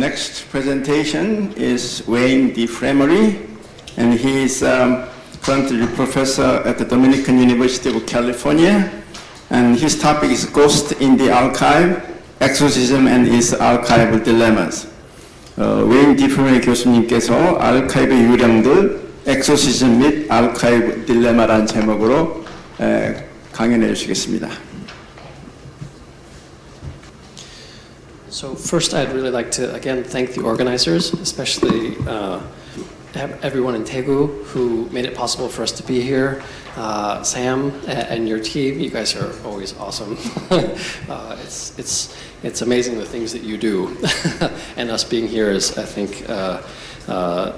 next presentation is Wayne de Fremery, and he is currently a professor at the Dominican University of California, and his topic is Ghost in the Archive, Exorcism and its Archival Dilemmas. 웨인 디 프레메리 교수님께서 아카이브 유령들, 엑소시즘 및 아카이브 딜레마라는 제목으로 강연해 주시겠습니다. So first, I'd really like to again thank the organizers, especially everyone in Daegu who made it possible for us to be here. Sam and your team, you guys are always awesome. It's amazing the things that you do, and us being here is, I think,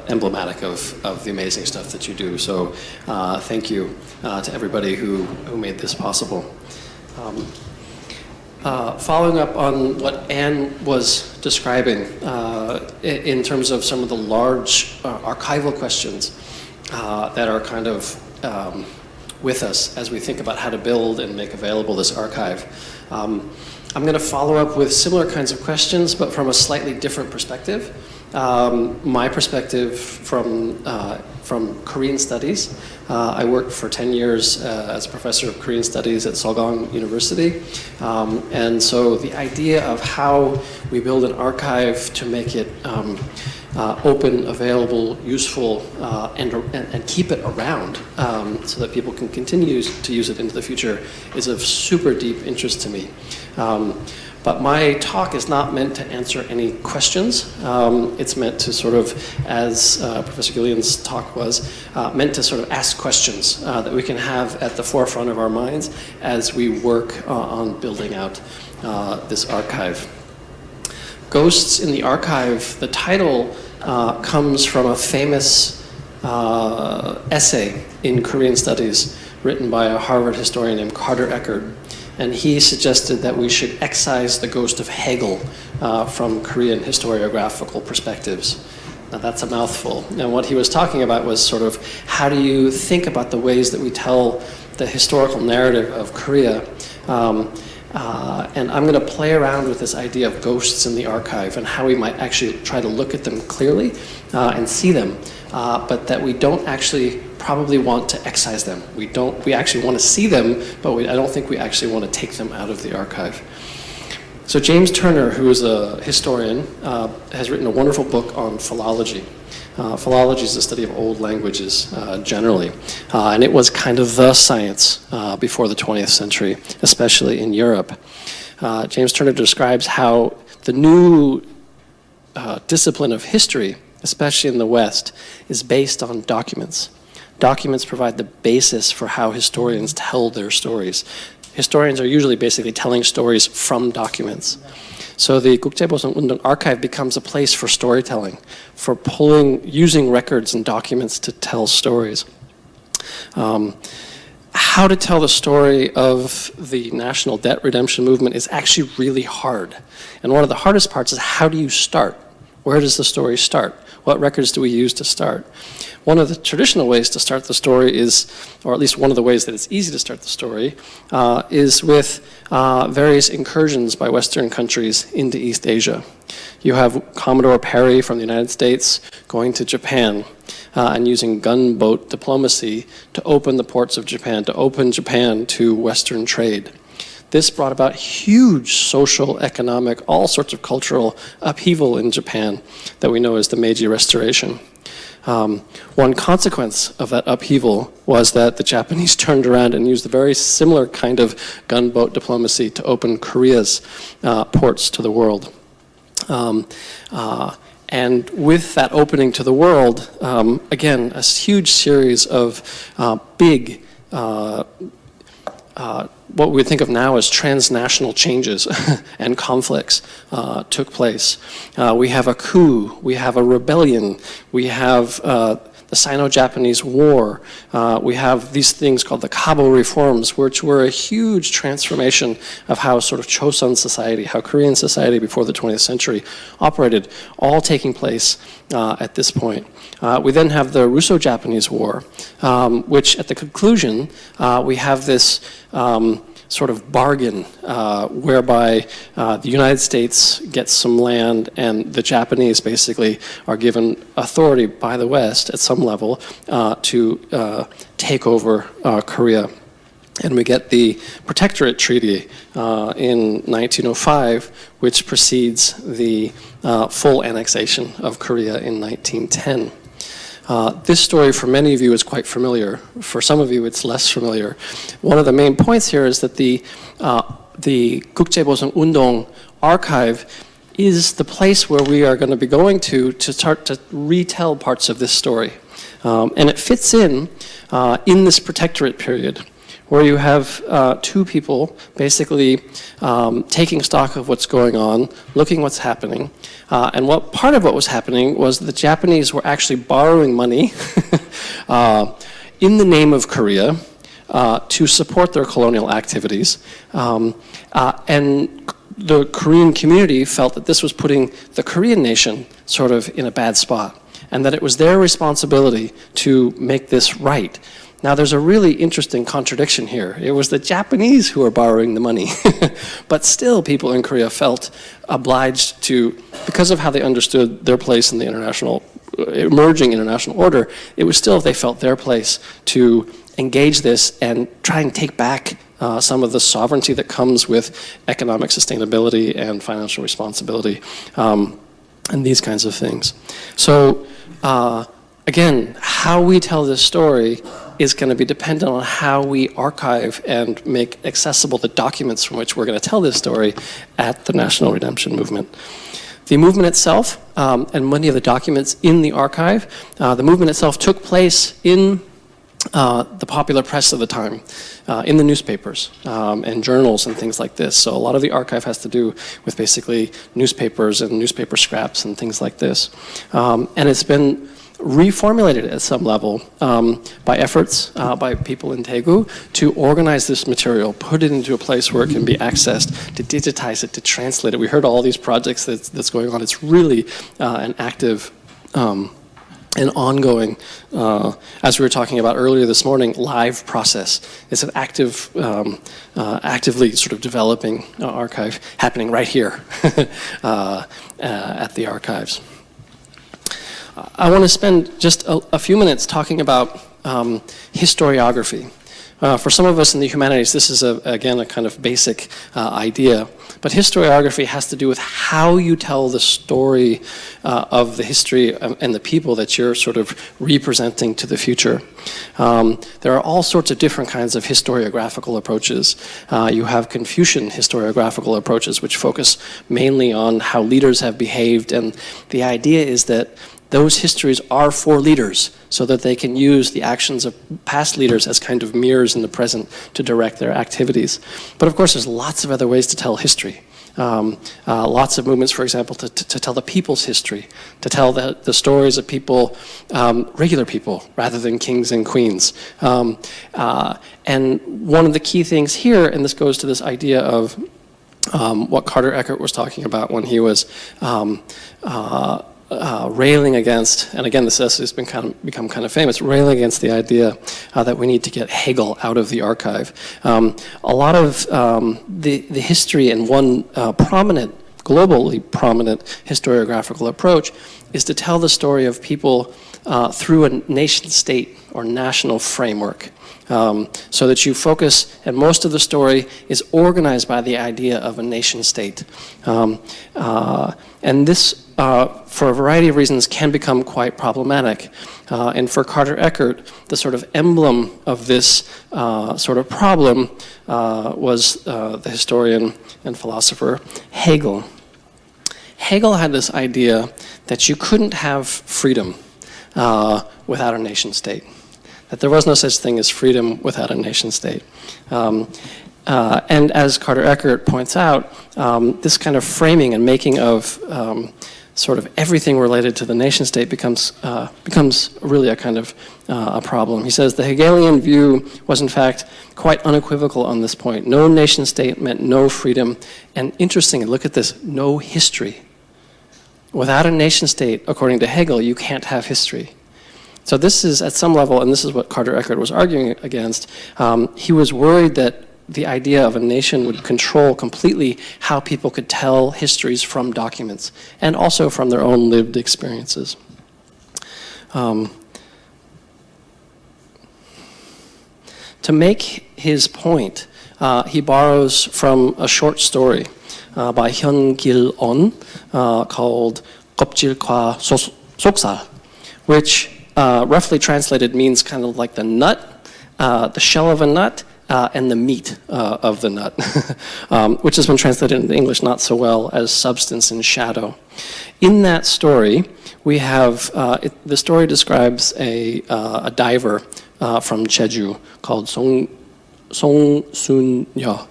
emblematic of the amazing stuff that you do. So thank you to everybody who made this possible. Following up on what Anne was describing in terms of some of the large archival questions that are kind of with us as we think about how to build and make available this archive. I'm going to follow up with similar kinds of questions, but from a slightly different perspective. My perspective from Korean studies. I worked for 10 years as a professor of Korean studies at Seogang University. And so the idea of how we build an archive to make it open, available, useful, and keep it around so that people can continue to use it into the future is of super deep interest to me. But my talk is not meant to answer any questions. It's meant to sort of, as Professor Gillian's talk was, meant to sort of ask questions that we can have at the forefront of our minds as we work on building out this archive. Ghosts in the Archive, the title comes from a famous essay in Korean studies written by a Harvard historian named Carter Eckert. And he suggested that we should excise the ghost of Hegel from Korean historiographical perspectives. Now that's a mouthful. And what he was talking about was sort of how do you think about the ways that we tell the historical narrative of Korea. And I'm going to play around with this idea of ghosts in the archive and how we might actually try to look at them clearly and see them, but that we don't actually probably want to excise them. We actually want to see them, but I don't think we actually want to take them out of the archive. So James Turner, who is a historian, has written a wonderful book on philology. Philology is the study of old languages generally, and it was kind of the science before the 20th century, especially in Europe. James Turner describes how the new discipline of history, especially in the West, is based on documents. Documents provide the basis for how historians tell their stories. Historians are usually basically telling stories from documents. So the 국채보상운동 archive becomes a place for storytelling, for using records and documents to tell stories. How to tell the story of the national debt redemption movement is actually really hard. And one of the hardest parts is how do you start? Where does the story start? What records do we use to start? One of the traditional ways to start the story is, or at least one of the ways that it's easy to start the story, is with various incursions by Western countries into East Asia. You have Commodore Perry from the United States going to Japan and using gunboat diplomacy to open the ports of Japan, to open Japan to Western trade. This brought about huge social, economic, all sorts of cultural upheaval in Japan that we know as the Meiji Restoration. One consequence of that upheaval was that the Japanese turned around and used a very similar kind of gunboat diplomacy to open Korea's ports to the world. And with that opening to the world, again, a huge series of big what we think of now as transnational changes and conflicts took place. We have a coup, we have a rebellion, we have the Sino-Japanese War, we have these things called the Kabo Reforms, which were a huge transformation of how sort of Chosun society, how Korean society before the 20th century operated, all taking place at this point. We then have the Russo-Japanese War, which at the conclusion, we have this sort of bargain whereby the United States gets some land and the Japanese basically are given authority by the West at some level to take over Korea. And we get the Protectorate Treaty in 1905, which precedes the full annexation of Korea in 1910. This story, for many of you, is quite familiar. For some of you, it's less familiar. One of the main points here is that the 국채보상운동 archive is the place where we are going to be going to start to retell parts of this story. And it fits in this protectorate period, where you have two people basically taking stock of what's going on, looking what's happening. And part of what was happening was the Japanese were actually borrowing money in the name of Korea to support their colonial activities. And the Korean community felt that this was putting the Korean nation sort of in a bad spot, and that it was their responsibility to make this right. Now, there's a really interesting contradiction here. It was the Japanese who were borrowing the money, but still people in Korea felt obliged to, because of how they understood their place in the emerging international order, it was still, they felt, their place to engage this and try and take back some of the sovereignty that comes with economic sustainability and financial responsibility, and these kinds of things. So, again, how we tell this story is going to be dependent on how we archive and make accessible the documents from which we're going to tell this story at the National Redemption Movement. The movement itself, and many of the documents in the archive, the movement itself took place in the popular press of the time, in the newspapers and journals and things like this. So a lot of the archive has to do with basically newspapers and newspaper scraps and things like this. And it's been reformulated at some level by efforts by people in Daegu to organize this material, put it into a place where it can be accessed, to digitize it, to translate it. We heard all these projects that's going on. It's really an active and ongoing, as we were talking about earlier this morning, live process. It's an active, actively sort of developing archive happening right here at the archives. I want to spend just a few minutes talking about historiography. For some of us in the humanities, this is, again, a kind of basic idea. But historiography has to do with how you tell the story of the history and the people that you're sort of representing to the future. There are all sorts of different kinds of historiographical approaches. You have Confucian historiographical approaches, which focus mainly on how leaders have behaved. And the idea is that those histories are for leaders so that they can use the actions of past leaders as kind of mirrors in the present to direct their activities. But of course, there's lots of other ways to tell history. Lots of movements, for example, to tell the people's history, to tell the stories of people, regular people, rather than kings and queens. And one of the key things here, and this goes to this idea of what Carter Eckert was talking about when he was railing against, and again, this essay has become kind of famous, railing against the idea that we need to get Hegel out of the archive. A lot of the history, and one globally prominent historiographical approach is to tell the story of people through a nation state or national framework. So that you focus, and most of the story is organized by the idea of a nation state. And this, for a variety of reasons, can become quite problematic. And for Carter Eckert, the sort of emblem of this sort of problem was the historian and philosopher Hegel. Hegel had this idea that you couldn't have freedom without a nation state. That there was no such thing as freedom without a nation state. And as Carter Eckert points out, this kind of framing and making of sort of everything related to the nation state becomes really a kind of a problem. He says the Hegelian view was in fact quite unequivocal on this point. No nation state meant no freedom, and interestingly, look at this, no history. Without a nation state, according to Hegel, you can't have history. So this is, at some level, and this is what Carter Eckert was arguing against, he was worried that the idea of a nation would control completely how people could tell histories from documents and also from their own lived experiences. To make his point, he borrows from a short story by Hyun Gil-on called 껍질과 속살, which roughly translated means kind of like the nut, the shell of a nut, and the meat of the nut, which has been translated into English not so well as substance and shadow. In that story, we have, the story describes a diver from Jeju called Song Sun-yo.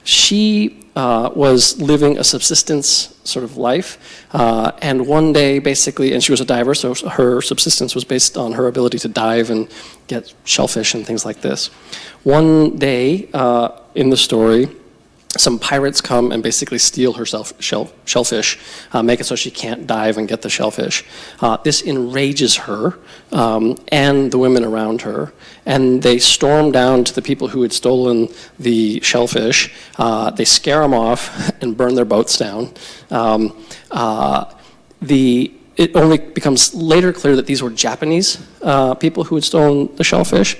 She was living a subsistence sort of life, and one day basically, and she was a diver, so her subsistence was based on her ability to dive and get shellfish and things like this. One day in the story, some pirates come and basically steal her shellfish, make it so she can't dive and get the shellfish. This enrages her and the women around her, and they storm down to the people who had stolen the shellfish. They scare them off and burn their boats down. It only becomes later clear that these were Japanese people who had stolen the shellfish.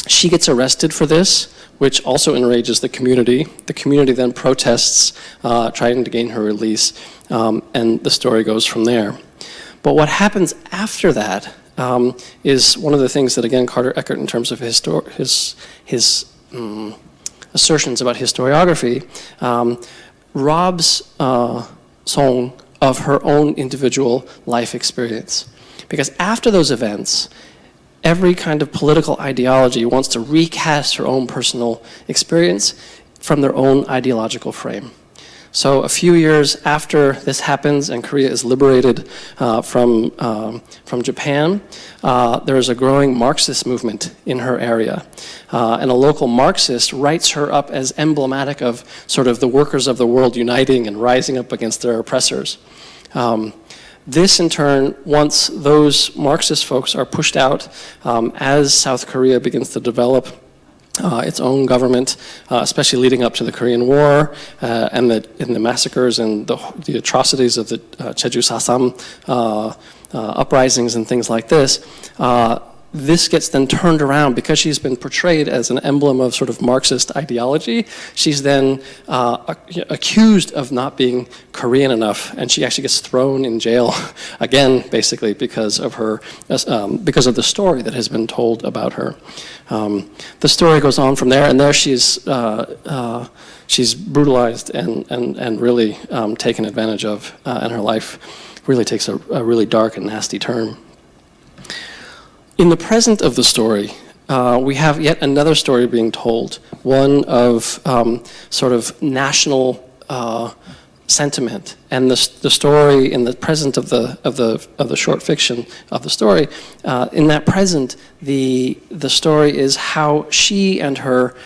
She gets arrested for this, which also enrages the community. The community then protests, trying to gain her release, and the story goes from there. But what happens after that is one of the things that, again, Carter Eckert, in terms of his assertions about historiography, robs Song of her own individual life experience. Because after those events, every kind of political ideology wants to recast her own personal experience from their own ideological frame. So a few years after this happens and Korea is liberated from Japan, there is a growing Marxist movement in her area. And a local Marxist writes her up as emblematic of sort of the workers of the world uniting and rising up against their oppressors. This, in turn, once those Marxist folks are pushed out, as South Korea begins to develop its own government, especially leading up to the Korean War and the massacres and the atrocities of the Jeju Sasam uprisings and things like this, this gets then turned around because she's been portrayed as an emblem of sort of Marxist ideology. She's then accused of not being Korean enough, and she actually gets thrown in jail again, basically because of her, because of the story that has been told about her. The story goes on from there, and there she's brutalized and really taken advantage of, and her life really takes a really dark and nasty turn. In the present of the story, we have yet another story being told, one of sort of national sentiment. And the story in the present of the short fiction of the story, in that present, the story is how she and her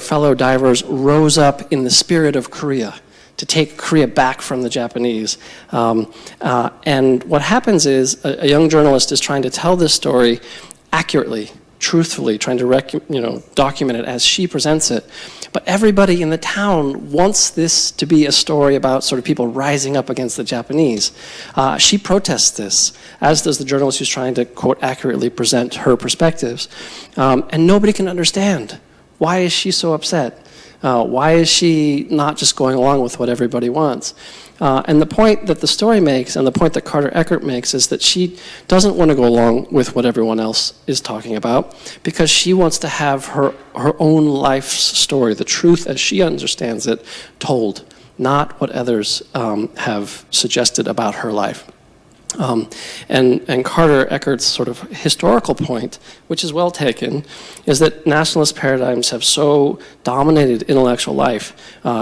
fellow divers rose up in the spirit of Korea, to take Korea back from the Japanese. And what happens is a young journalist is trying to tell this story accurately, truthfully, trying to document it as she presents it. But everybody in the town wants this to be a story about sort of people rising up against the Japanese. She protests this, as does the journalist who's trying to, quote, accurately present her perspectives. And nobody can understand. Why is she so upset? Why is she not just going along with what everybody wants? And the point that the story makes, and the point that Carter Eckert makes, is that she doesn't want to go along with what everyone else is talking about, because she wants to have her own life's story, the truth as she understands it, told, not what others have suggested about her life. And Carter Eckert's sort of historical point, which is well taken, is that nationalist paradigms have so dominated intellectual life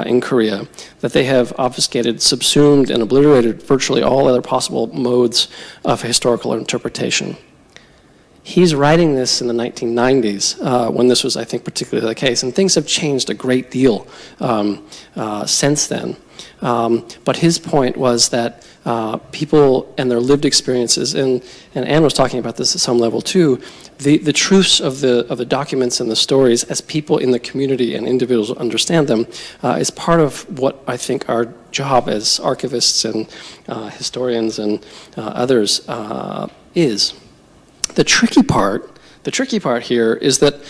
in Korea that they have obfuscated, subsumed, and obliterated virtually all other possible modes of historical interpretation. He's writing this in the 1990s, when this was, I think, particularly the case, and things have changed a great deal since then. But his point was that people and their lived experiences, and Anne was talking about this at some level too, the truths of the documents and the stories as people in the community and individuals understand them is part of what I think our job as archivists and historians and others is. The tricky part here is that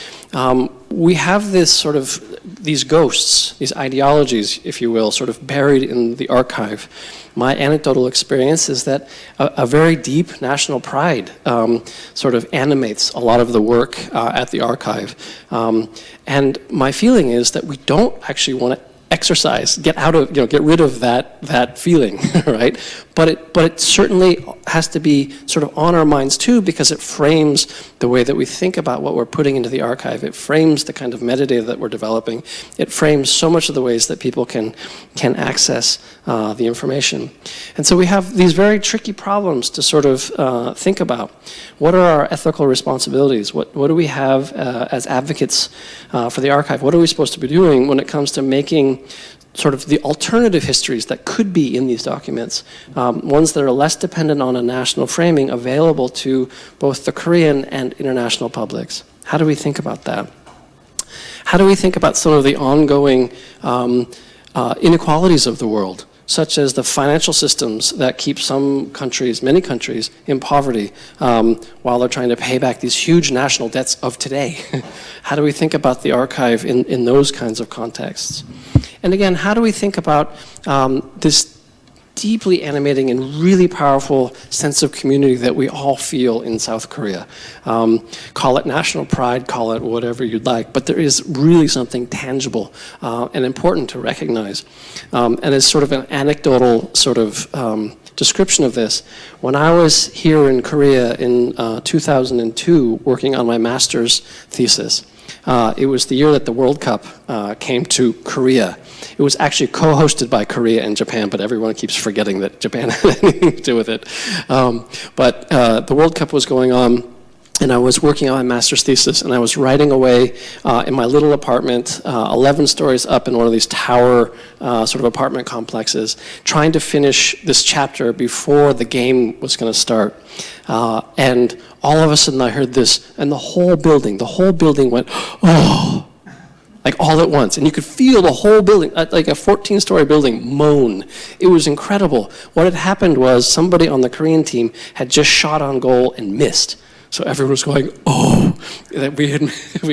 we have this sort of, these ghosts, these ideologies, if you will, sort of buried in the archive. My anecdotal experience is that a very deep national pride sort of animates a lot of the work at the archive. And my feeling is that we don't actually want to exercise, get rid of that feeling, right? But it certainly has to be sort of on our minds too, because it frames the way that we think about what we're putting into the archive. It frames the kind of metadata that we're developing. It frames so much of the ways that people can access the information. And so we have these very tricky problems to sort of think about. What are our ethical responsibilities? What do we have as advocates for the archive? What are we supposed to be doing when it comes to making sort of the alternative histories that could be in these documents, ones that are less dependent on a national framing, available to both the Korean and international publics? How do we think about that? How do we think about some of the ongoing inequalities of the world, such as the financial systems that keep some countries, many countries, in poverty while they're trying to pay back these huge national debts of today? How do we think about the archive in those kinds of contexts? And again, how do we think about this deeply animating and really powerful sense of community that we all feel in South Korea? Call it national pride, call it whatever you'd like, but there is really something tangible and important to recognize. And as sort of an anecdotal sort of description of this, when I was here in Korea in 2002 working on my master's thesis, it was the year that the World Cup came to Korea. It was actually co-hosted by Korea and Japan, but everyone keeps forgetting that Japan had anything to do with it. But the World Cup was going on, and I was working on my master's thesis, and I was writing away in my little apartment, 11 stories up in one of these tower sort of apartment complexes, trying to finish this chapter before the game was going to start. And all of a sudden I heard this, and the whole building went, oh, like all at once. And you could feel the whole building, like a 14-story building, moan. It was incredible. What had happened was somebody on the Korean team had just shot on goal and missed. So everyone was going, oh, that we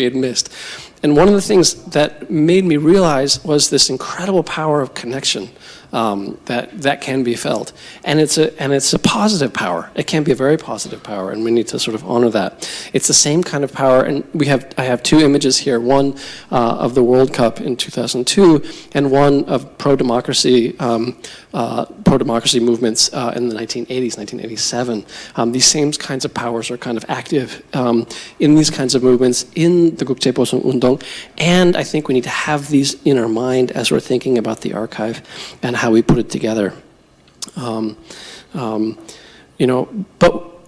had missed. And one of the things that made me realize was this incredible power of connection that can be felt, and it's a positive power. It can be a very positive power, and we need to sort of honor that. It's the same kind of power, and I have two images here: one of the World Cup in 2002, and one of pro-democracy movements in the 1980s, 1987. These same kinds of powers are kind of active in these kinds of movements in the 국채보상운동, and I think we need to have these in our mind as we're thinking about the archive and how we put it together. But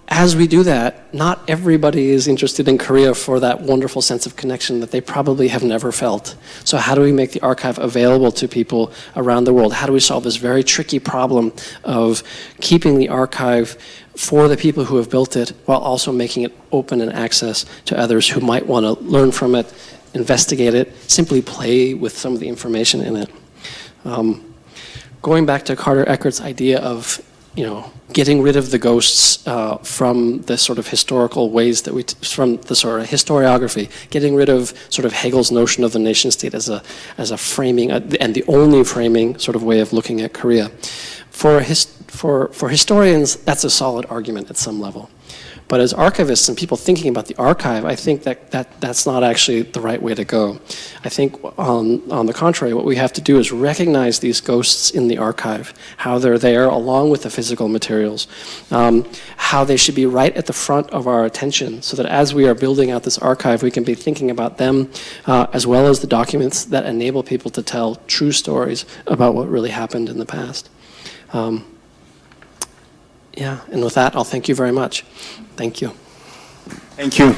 as we do that, not everybody is interested in Korea for that wonderful sense of connection that they probably have never felt. So how do we make the archive available to people around the world? How do we solve this very tricky problem of keeping the archive for the people who have built it while also making it open and access to others who might want to learn from it, investigate it, simply play with some of the information in it? Going back to Carter Eckert's idea of, getting rid of the ghosts from the sort of historical ways that from the sort of historiography, getting rid of sort of Hegel's notion of the nation state as a framing and the only framing sort of way of looking at Korea. For historians, that's a solid argument at some level. But as archivists and people thinking about the archive, I think that's not actually the right way to go. I think on the contrary, what we have to do is recognize these ghosts in the archive, how they're there along with the physical materials, how they should be right at the front of our attention, so that as we are building out this archive, we can be thinking about them as well as the documents that enable people to tell true stories about what really happened in the past. And with that, I'll thank you very much. Thank you. Thank you.